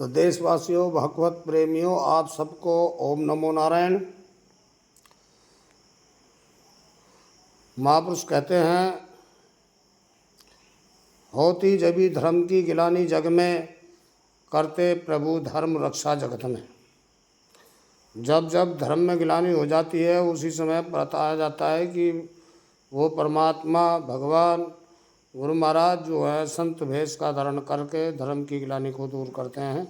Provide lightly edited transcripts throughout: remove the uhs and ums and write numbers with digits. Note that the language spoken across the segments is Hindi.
तो देशवासियों, भगवत प्रेमियों, आप सबको ओम नमो नारायण। महापुरुष कहते हैं, होती जभी धर्म की गिलानी जग में, करते प्रभु धर्म रक्षा जगत में। जब जब धर्म में गिलानी हो जाती है, उसी समय बताया जाता है कि वो परमात्मा भगवान गुरु महाराज जो है संत भेष का धारण करके धर्म की गिलानी को दूर करते हैं।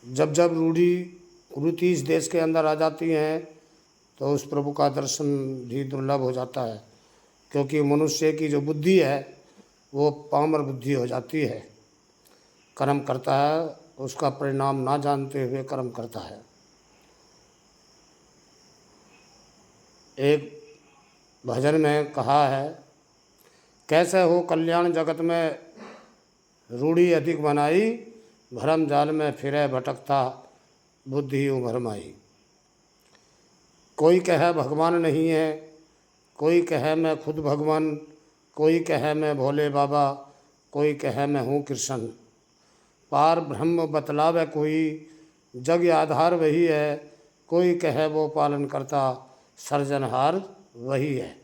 जब जब रूढ़ी कुरीति इस देश के अंदर आ जाती हैं तो उस प्रभु का दर्शन भी दुर्लभ हो जाता है, क्योंकि मनुष्य की जो बुद्धि है वो पामर बुद्धि हो जाती है। कर्म करता है, उसका परिणाम ना जानते हुए कर्म करता है। एक भजन में कहा है, कैसे हो कल्याण जगत में रूढ़ी अधिक बनाई, भरम जाल में फिरे भटकता बुद्धि यूँ भरमाई। कोई कहे भगवान नहीं है, कोई कहे मैं खुद भगवान, कोई कहे मैं भोले बाबा, कोई कहे मैं हूँ कृष्ण। पार ब्रह्म बतलावे कोई, जग आधार वही है, कोई कहे वो पालन करता, सर्जनहार वही है।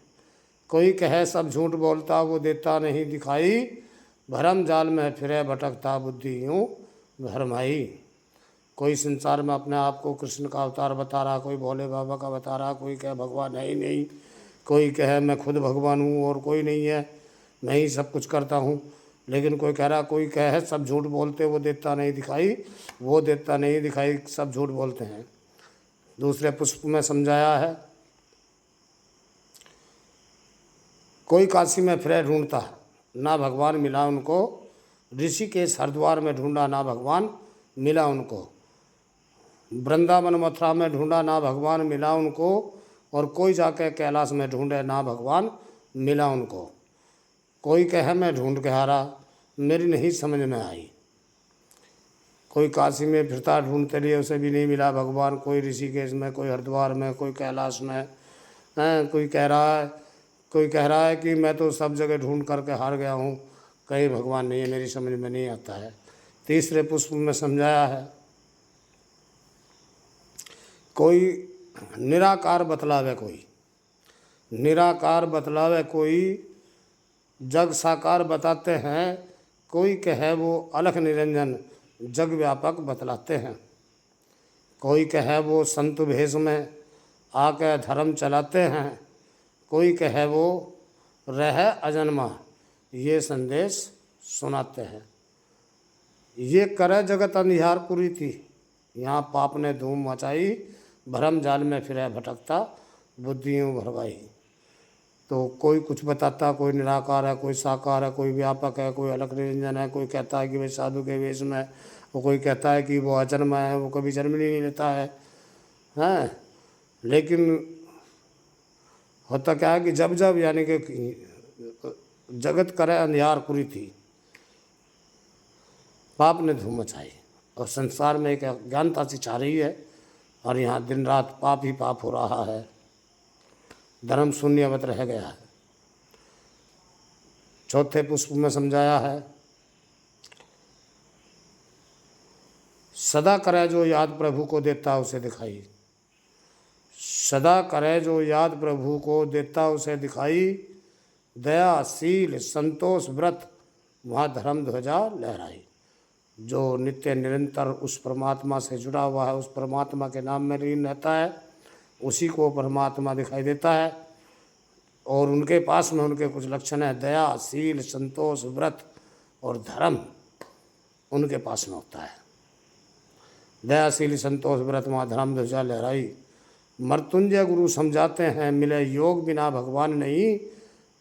कोई कहे सब झूठ बोलता, वो देता नहीं दिखाई, भरम जाल में फिरे भटकता बुद्धि यूँ भरमाई। कोई संसार में अपने आप को कृष्ण का अवतार बता रहा, कोई भोले बाबा का बता रहा, कोई कहे भगवान है ही नहीं, कोई कहे मैं खुद भगवान हूँ और कोई नहीं है, मैं ही सब कुछ करता हूँ। लेकिन कोई कह रहा, कोई कहे सब झूठ बोलते, वो देता नहीं दिखाई, वो देता नहीं दिखाई, सब झूठ बोलते हैं। दूसरे पुष्प में समझाया है, कोई काशी में फिरे ढूंढता, ना भगवान मिला उनको, ऋषिकेश हरिद्वार में ढूंढा, ना भगवान मिला उनको। वृंदावन मथुरा में ढूंढा, ना भगवान मिला उनको, और कोई जाके कैलाश में ढूंढे, ना भगवान मिला उनको। कोई कहे मैं ढूंढ के हारा, मेरी नहीं समझ में आई। कोई काशी में फिरता ढूंढते लिए, उसे भी नहीं मिला भगवान। कोई ऋषिकेश में, कोई हरिद्वार में, कोई कैलाश में। कोई कह रहा है कि मैं तो सब जगह ढूंढ करके हार गया हूँ, कहीं भगवान नहीं है, मेरी समझ में नहीं आता है। तीसरे पुष्प में समझाया है, कोई निराकार बतलावे कोई, निराकार बतलावे कोई, जग साकार बताते हैं। कोई कहे वो अलख निरंजन, जग व्यापक बतलाते हैं। कोई कहे वो संत भेष में आके धर्म चलाते हैं। कोई कहे वो रह अजन्मा, ये संदेश सुनाते हैं। ये करे जगत अंधियार पूरी थी, यहाँ पाप ने धूम मचाई, भरम जाल में फिरे भटकता बुद्धियों भरवाई। तो कोई कुछ बताता, कोई निराकार है, कोई साकार है, कोई व्यापक है, कोई अलग निरंजन है। कोई कहता है कि वे साधु के वेश में, वो कोई कहता है कि वो अजन्मा है, वो कभी जन्म नहीं लेता है। लेकिन होता क्या है कि जब जब यानी कि जगत करे अंधियार पूरी थी, पाप ने धूम मचाई और संसार में एक अज्ञानता सी छा रही है, और यहाँ दिन रात पाप ही पाप हो रहा है, धर्म शून्यवत रह गया है। चौथे पुष्प में समझाया है, सदा करे जो याद प्रभु को देता उसे दिखाई। सदा करे जो याद प्रभु को देता उसे दिखाई, दया शील संतोष व्रत वहाँ धर्म ध्वजा लहराई। जो नित्य निरंतर उस परमात्मा से जुड़ा हुआ है, उस परमात्मा के नाम में लीन रहता है, उसी को परमात्मा दिखाई देता है। और उनके पास में उनके कुछ लक्षण है, दया शील संतोष व्रत और धर्म उनके पास में होता है। दया शील संतोष व्रत वहाँ धर्म ध्वजा लहराई। मृत्युंजय गुरु समझाते हैं, मिले योग बिना भगवान नहीं,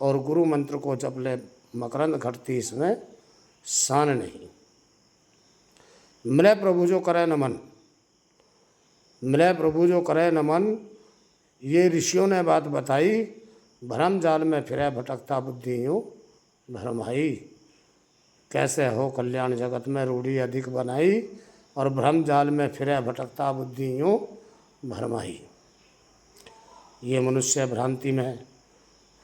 और गुरु मंत्र को जप ले मकरंद घटती इसमें शान नहीं। मिले प्रभु जो करे नमन, मिले प्रभु जो करे नमन, ये ऋषियों ने बात बताई, भरम जाल में फिरे भटकता बुद्धि यूँ भरमाई। कैसे हो कल्याण जगत में रूढ़ी अधिक बनाई, और भ्रम जाल में फिरे भटकता बुद्धि यूँ भरमाई। ये मनुष्य भ्रांति में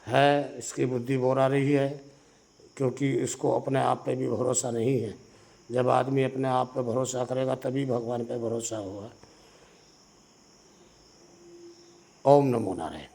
है, इसकी बुद्धि बोरा रही है, क्योंकि इसको अपने आप पे भी भरोसा नहीं है। जब आदमी अपने आप पे भरोसा करेगा तभी भगवान पे भरोसा होगा। ओम नमो नारायण।